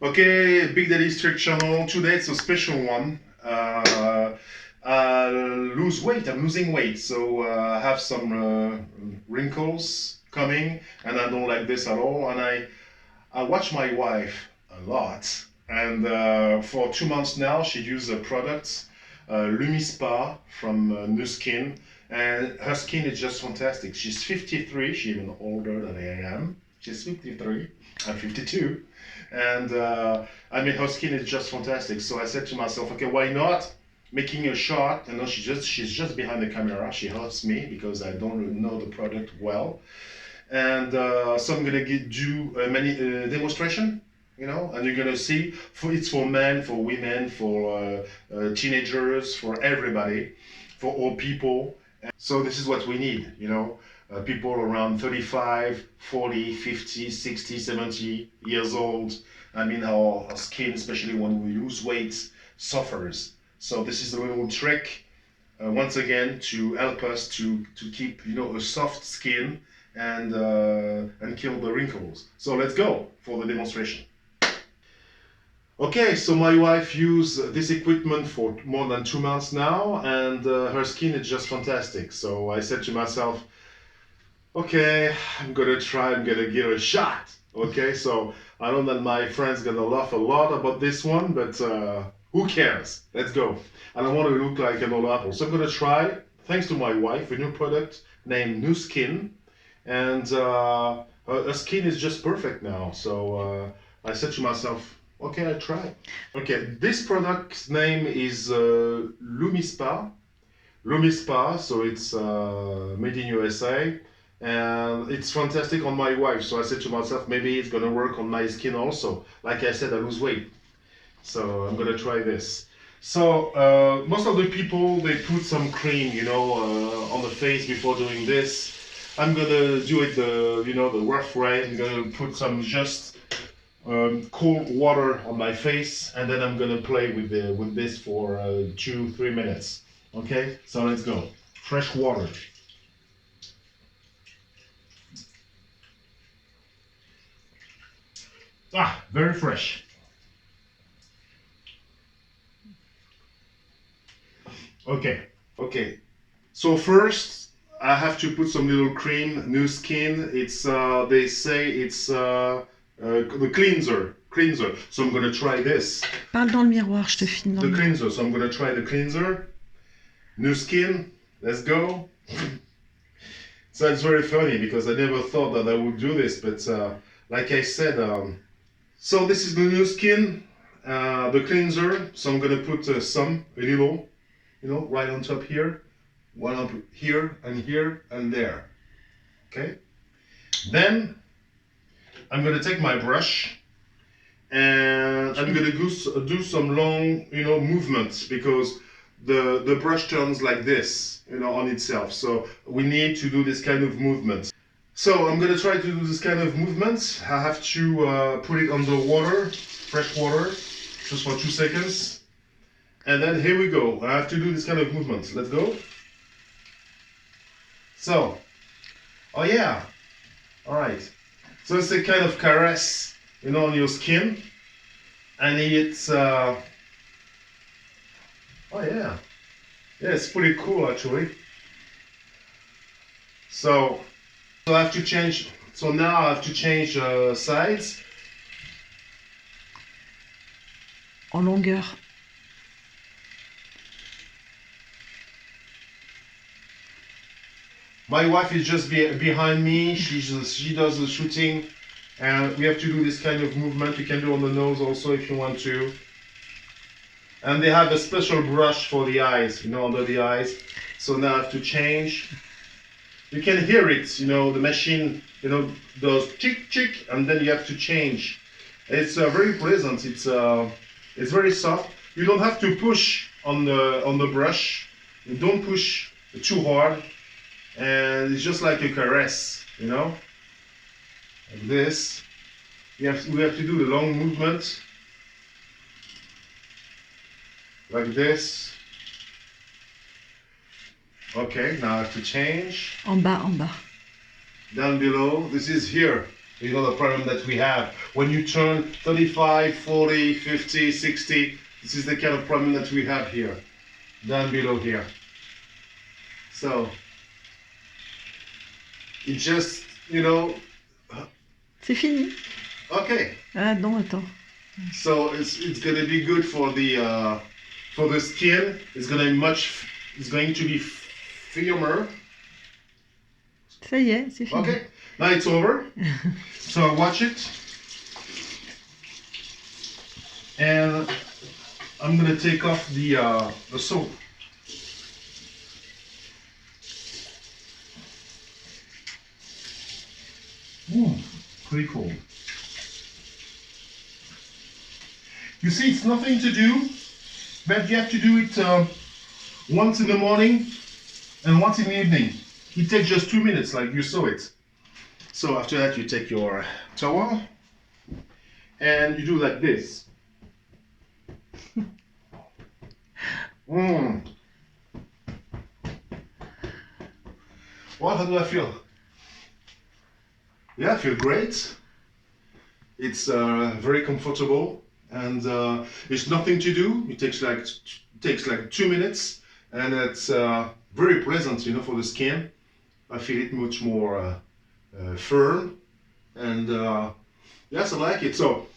Okay, Big Daddy Strict channel. Today it's a special one. Lose weight. I'm losing weight, so I have some wrinkles coming, and I don't like this at all. And I watch my wife a lot, and for 2 months now, she uses a product, Lumispa from New Skin, and her skin is just fantastic. She's 53. She's even older than I am. She's 53. I'm 52. And I mean, her skin is just fantastic. So I said to myself, okay, why not making a shot? You know, she's just behind the camera. She helps me because I don't know the product well. And so I'm gonna do a many demonstration. You know, and you're gonna see. It's for men, for women, for teenagers, for everybody, for all people. So this is what we need, you know, people around 35, 40, 50, 60, 70 years old. I mean, our skin, especially when we lose weight, suffers. So this is a little trick, once again, to help us to keep, you know, a soft skin and kill the wrinkles. So let's go for the demonstration. Okay, so my wife used this equipment for more than 2 months now, and her skin is just fantastic. So I said to myself, okay, I'm gonna try, I'm gonna give it a shot. Okay, so I know that my friends gonna laugh a lot about this one, but who cares? Let's go. And I want to look like an old apple. So I'm gonna try, thanks to my wife, a new product named New Skin, and her skin is just perfect now. So I said to myself, okay, I try. Okay, this product's name is Lumispa. Lumispa, so it's made in USA, and it's fantastic on my wife. So I said to myself, maybe it's gonna work on my skin also. Like I said, I lose weight, so I'm gonna try this. So most of the people, they put some cream, you know, on the face before doing this. I'm gonna do it the rough way. I'm gonna put some just cold water on my face, and then I'm gonna play with this for 2-3 minutes. Okay, so let's go. Fresh water. Ah, very fresh. Okay. So first, I have to put some little cream, New Skin. It's they say it's the cleanser. So I'm gonna try this. Parle dans le miroir, je te filme dans The le miroir. cleanser. So I'm gonna try the cleanser. New Skin. Let's go. So it's very funny because I never thought that I would do this, but like I said, so this is the New Skin, the cleanser. So I'm gonna put a little, you know, right on top here, one up here and there. Okay. Then I'm gonna take my brush and I'm gonna do some long, you know, movements because the brush turns like this, you know, on itself. So we need to do this kind of movement. So I'm gonna try to do this kind of movements. I have to put it under water, fresh water, just for 2 seconds. And then here we go. I have to do this kind of movements. Let's go. So, oh yeah, all right. So it's a kind of caress, you know, on your skin. And it's, oh yeah. Yeah, it's pretty cool actually. So I have to change, so now I have to change sides. En longueur. My wife is just behind me, she does the shooting, and we have to do this kind of movement. You can do on the nose also if you want to. And they have a special brush for the eyes, you know, under the eyes. So now I have to change. You can hear it, you know, the machine, you know, does chick chick, and then you have to change. It's very pleasant. It's very soft. You don't have to push on the brush. You don't push too hard, and it's just like a caress, you know, like this. We have to do the long movement, like this. Okay, now I have to change. En bas, en bas. Down below, this is here. You know the problem that we have when you turn 35, 40, 50, 60. This is the kind of problem that we have here, down below here. So it just, you know. C'est fini. Okay. Ah non, attends. So it's gonna be good for the skin. It's going to be firmer. Ça y est, c'est fini. Okay. Now it's over. So I watch it, and I'm gonna take off the soap. Ooh, pretty cool. You see, it's nothing to do, but you have to do it once in the morning and once in the evening. It takes just 2 minutes, like you saw it. So after that, you take your towel and you do like this. Well, how do I feel? Yeah, I feel great. It's very comfortable, and it's nothing to do. It takes like 2 minutes, and it's very pleasant, you know, for the skin. I feel it much more firm, and yes, I like it. So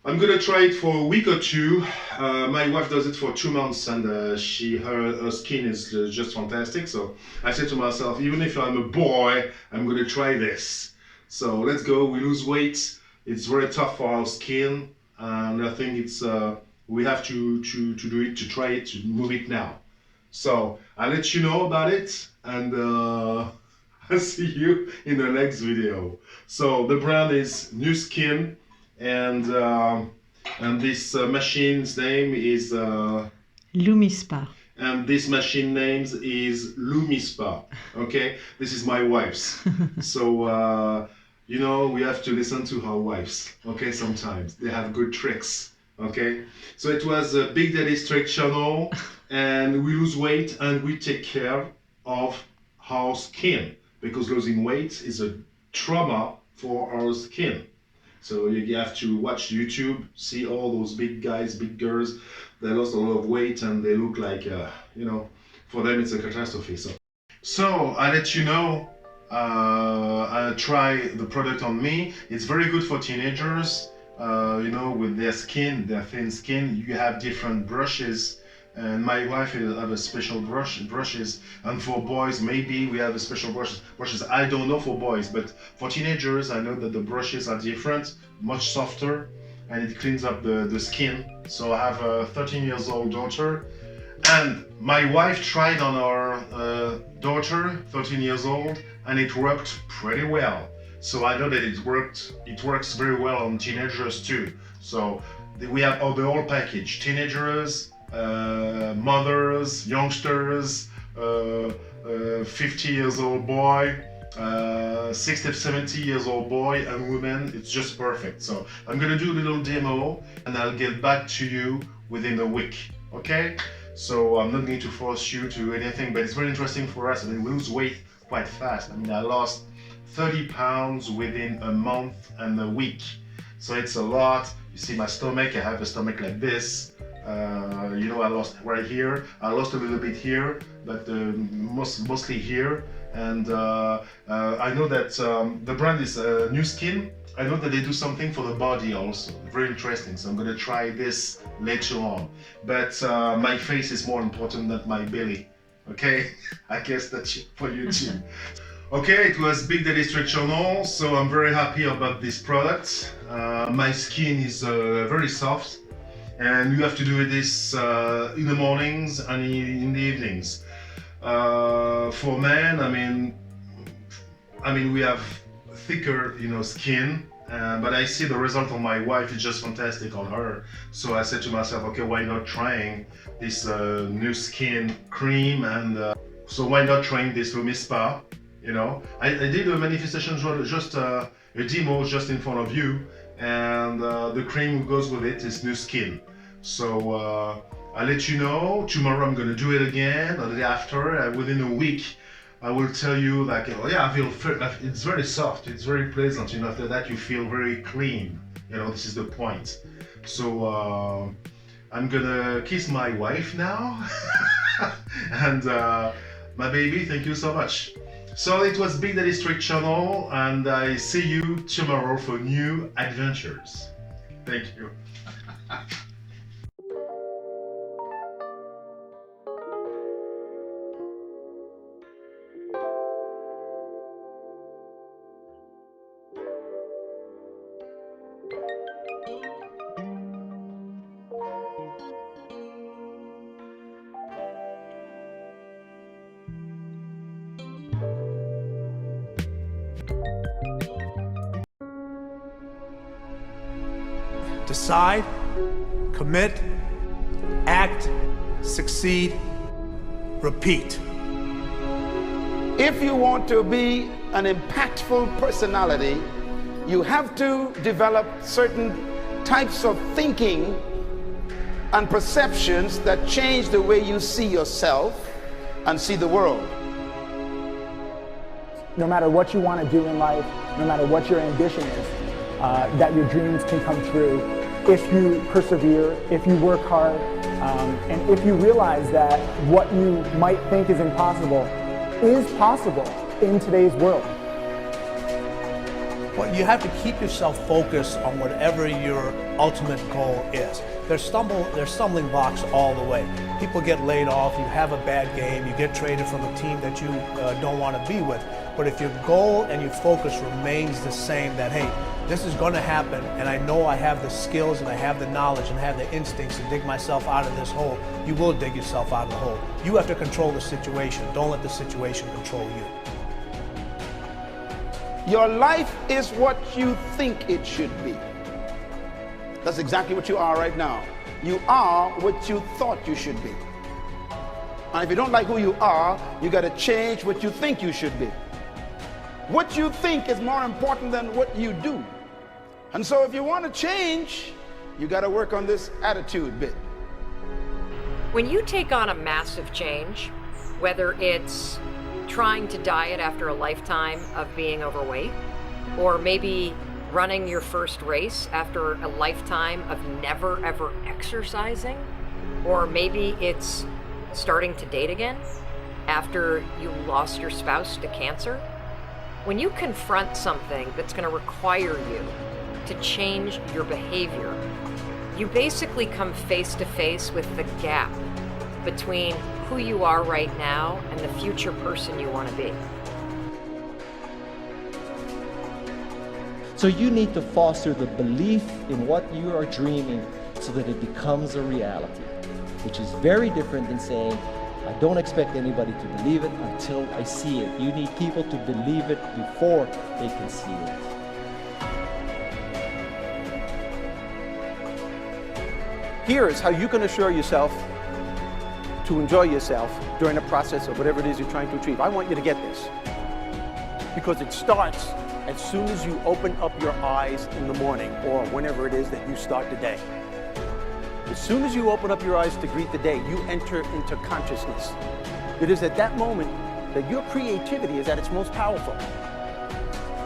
I'm gonna try it for a week or two. My wife does it for 2 months, and her skin is just fantastic. So I said to myself, even if I'm a boy, I'm gonna try this. So let's go. We lose weight. It's very tough for our skin, and I think it's we have to do it, to try it, to move it now. So I'll let you know about it, and I'll see you in the next video. So the brand is New Skin, and this machine's name is Lumispa. and this machine names is Lumispa. Okay, this is my wife's. So you know, we have to listen to our wives. Okay, sometimes they have good tricks. Okay, so it was a Big Daddy Straight channel, and we lose weight and we take care of our skin, because losing weight is a trauma for our skin. So you have to watch YouTube, see all those big guys, big girls, they lost a lot of weight and they look like, you know, for them it's a catastrophe. So I let you know, I try the product on me. It's very good for teenagers, you know, with their skin, their thin skin. You have different brushes, and my wife have a special brushes, and for boys maybe we have a special brushes. I don't know for boys, but for teenagers I know that the brushes are different, much softer, and it cleans up the skin. So I have a 13 years old daughter, and my wife tried on our daughter, 13 years old, and it worked pretty well. So I know that it works very well on teenagers too. So we have the whole package: teenagers, mothers, youngsters, 50 years old boy, 60, 70 years old boy, and women. It's just perfect. So I'm gonna do a little demo, and I'll get back to you within a week. Okay? So I'm not going to force you to do anything, but it's very interesting for us. I mean, we lose weight quite fast. I mean, I lost 30 pounds within a month and a week. So it's a lot. You see my stomach, I have a stomach like this. You know, I lost right here. I lost a little bit here, but mostly here. And I know that the brand is New Skin. I know that they do something for the body also. Very interesting. So I'm gonna try this later on. But my face is more important than my belly. Okay? I guess that's for you too. Okay, it was Big Daddy Straight channel, so I'm very happy about this product. My skin is very soft, and you have to do this in the mornings and in the evenings. For men, I mean, we have thicker, you know, skin, but I see the result on my wife is just fantastic on her. So I said to myself, okay, why not trying this New Skin cream, and so why not trying this Lumispa? You know, I did a manifestation, just a demo just in front of you, and the cream goes with it is New Skin. So I'll let you know. Tomorrow I'm gonna do it again, or the day after, within a week. I will tell you like, oh yeah, I feel it's very soft, it's very pleasant. After that you feel very clean. This is the point. So I'm gonna kiss my wife now, and my baby. Thank you so much. So it was Big Daddy Street Channel, and I see you tomorrow for new adventures. Thank you. Decide, commit, act, succeed, repeat. If you want to be an impactful personality, you have to develop certain types of thinking and perceptions that change the way you see yourself and see the world. No matter what you want to do in life, no matter what your ambition is, that your dreams can come true if you persevere, if you work hard, and if you realize that what you might think is impossible is possible in today's world. Well, you have to keep yourself focused on whatever your ultimate goal is. There's stumbling blocks all the way. People get laid off, you have a bad game, you get traded from a team that you don't want to be with. But if your goal and your focus remains the same, that hey, this is going to happen, and I know I have the skills and I have the knowledge and I have the instincts to dig myself out of this hole, you will dig yourself out of the hole. You have to control the situation. Don't let the situation control you. Your life is what you think it should be. That's exactly what you are right now. You are what you thought you should be. And if you don't like who you are, you got to change what you think you should be. What you think is more important than what you do. And so if you want to change, you got to work on this attitude bit. When you take on a massive change, whether it's trying to diet after a lifetime of being overweight, or maybe running your first race after a lifetime of never ever exercising, or maybe it's starting to date again after you lost your spouse to cancer, when you confront something that's going to require you to change your behavior, you basically come face to face with the gap between who you are right now and the future person you want to be. So you need to foster the belief in what you are dreaming so that it becomes a reality, which is very different than saying, I don't expect anybody to believe it until I see it. You need people to believe it before they can see it. Here is how you can assure yourself to enjoy yourself during the process of whatever it is you're trying to achieve. I want you to get this, because it starts as soon as you open up your eyes in the morning, or whenever it is that you start the day. As soon as you open up your eyes to greet the day, you enter into consciousness. It is at that moment that your creativity is at its most powerful.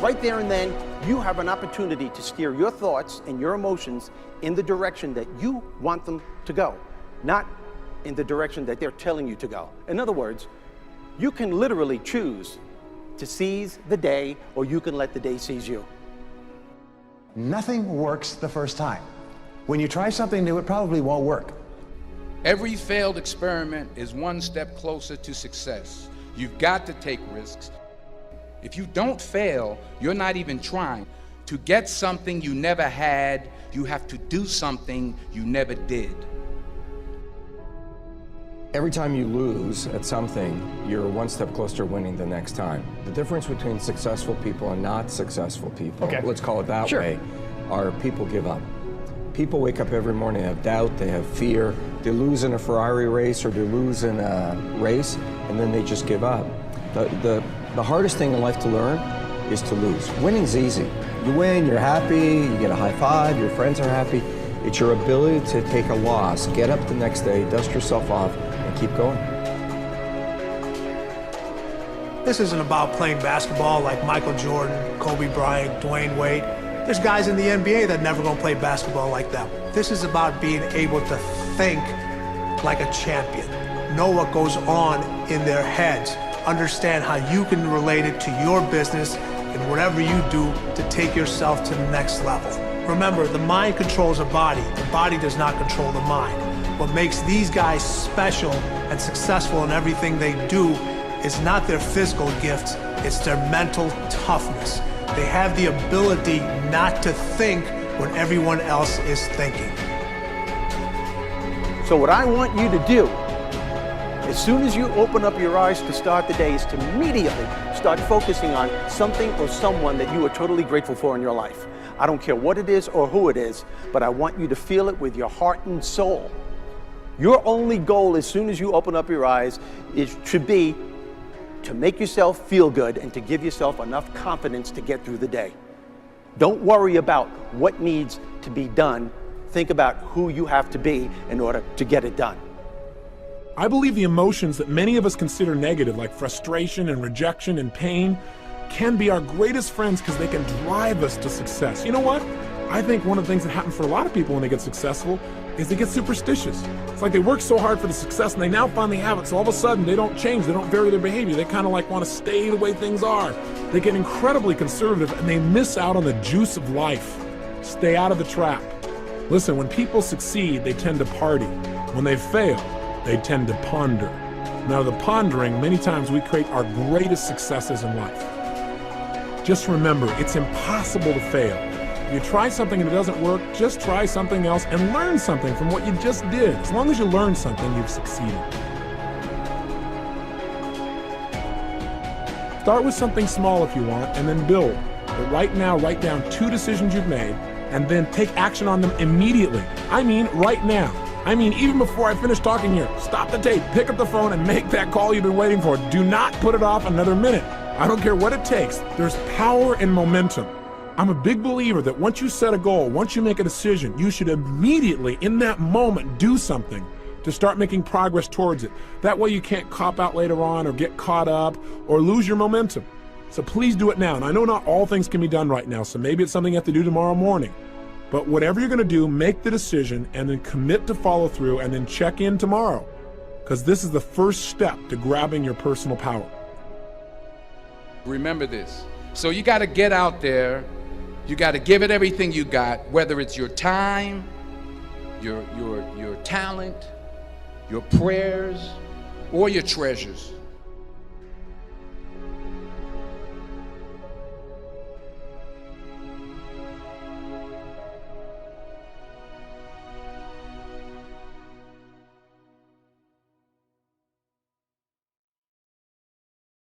Right there and then, you have an opportunity to steer your thoughts and your emotions in the direction that you want them to go, not in the direction that they're telling you to go. In other words, you can literally choose to seize the day, or you can let the day seize you. Nothing works the first time. When you try something new, it probably won't work. Every failed experiment is one step closer to success. You've got to take risks. If you don't fail, you're not even trying. To get something you never had, you have to do something you never did. Every time you lose at something, you're one step closer to winning the next time. The difference between successful people and not successful people, let's call it that way, are people give up. People wake up every morning, they have doubt, they have fear, they lose in a Ferrari race or they lose in a race, and then they just give up. The hardest thing in life to learn is to lose. Winning's easy. You win, you're happy, you get a high five, your friends are happy. It's your ability to take a loss, get up the next day, dust yourself off, and keep going. This isn't about playing basketball like Michael Jordan, Kobe Bryant, Dwayne Wade. There's guys in the NBA that never gonna play basketball like them. This is about being able to think like a champion, know what goes on in their heads, understand how you can relate it to your business and whatever you do to take yourself to the next level. Remember, the mind controls the body does not control the mind. What makes these guys special and successful in everything they do is not their physical gifts, it's their mental toughness. They have the ability not to think when everyone else is thinking. So what I want you to do, as soon as you open up your eyes to start the day, is to immediately start focusing on something or someone that you are totally grateful for in your life. I don't care what it is or who it is, but I want you to feel it with your heart and soul. Your only goal as soon as you open up your eyes should be to make yourself feel good and to give yourself enough confidence to get through the day. Don't worry about what needs to be done. Think about who you have to be in order to get it done. I believe the emotions that many of us consider negative, like frustration and rejection and pain, can be our greatest friends because they can drive us to success. You know what? I think one of the things that happens for a lot of people when they get successful is they get superstitious. It's like they work so hard for the success and they now finally have it, so all of a sudden they don't change, they don't vary their behavior, they kind of like want to stay the way things are. They get incredibly conservative and they miss out on the juice of life. Stay out of the trap. Listen, when people succeed, they tend to party. When they fail, they tend to ponder. Now, the pondering, many times we create our greatest successes in life. Just remember, it's impossible to fail. If you try something and it doesn't work, just try something else and learn something from what you just did. As long as you learn something, you've succeeded. Start with something small if you want, and then build. But right now, write down 2 decisions you've made, and then take action on them immediately. I mean, right now. I mean, even before I finish talking here, stop the tape, pick up the phone, and make that call you've been waiting for. Do not put it off another minute. I don't care what it takes. There's power in momentum. I'm a big believer that once you set a goal, once you make a decision, you should immediately, in that moment, do something to start making progress towards it. That way you can't cop out later on or get caught up or lose your momentum. So please do it now. And I know not all things can be done right now, so maybe it's something you have to do tomorrow morning. But whatever you're gonna do, make the decision and then commit to follow through and then check in tomorrow. Because this is the first step to grabbing your personal power. Remember this. So you got to get out there. You got to give it everything you got, whether it's your time, your talent, your prayers, or your treasures.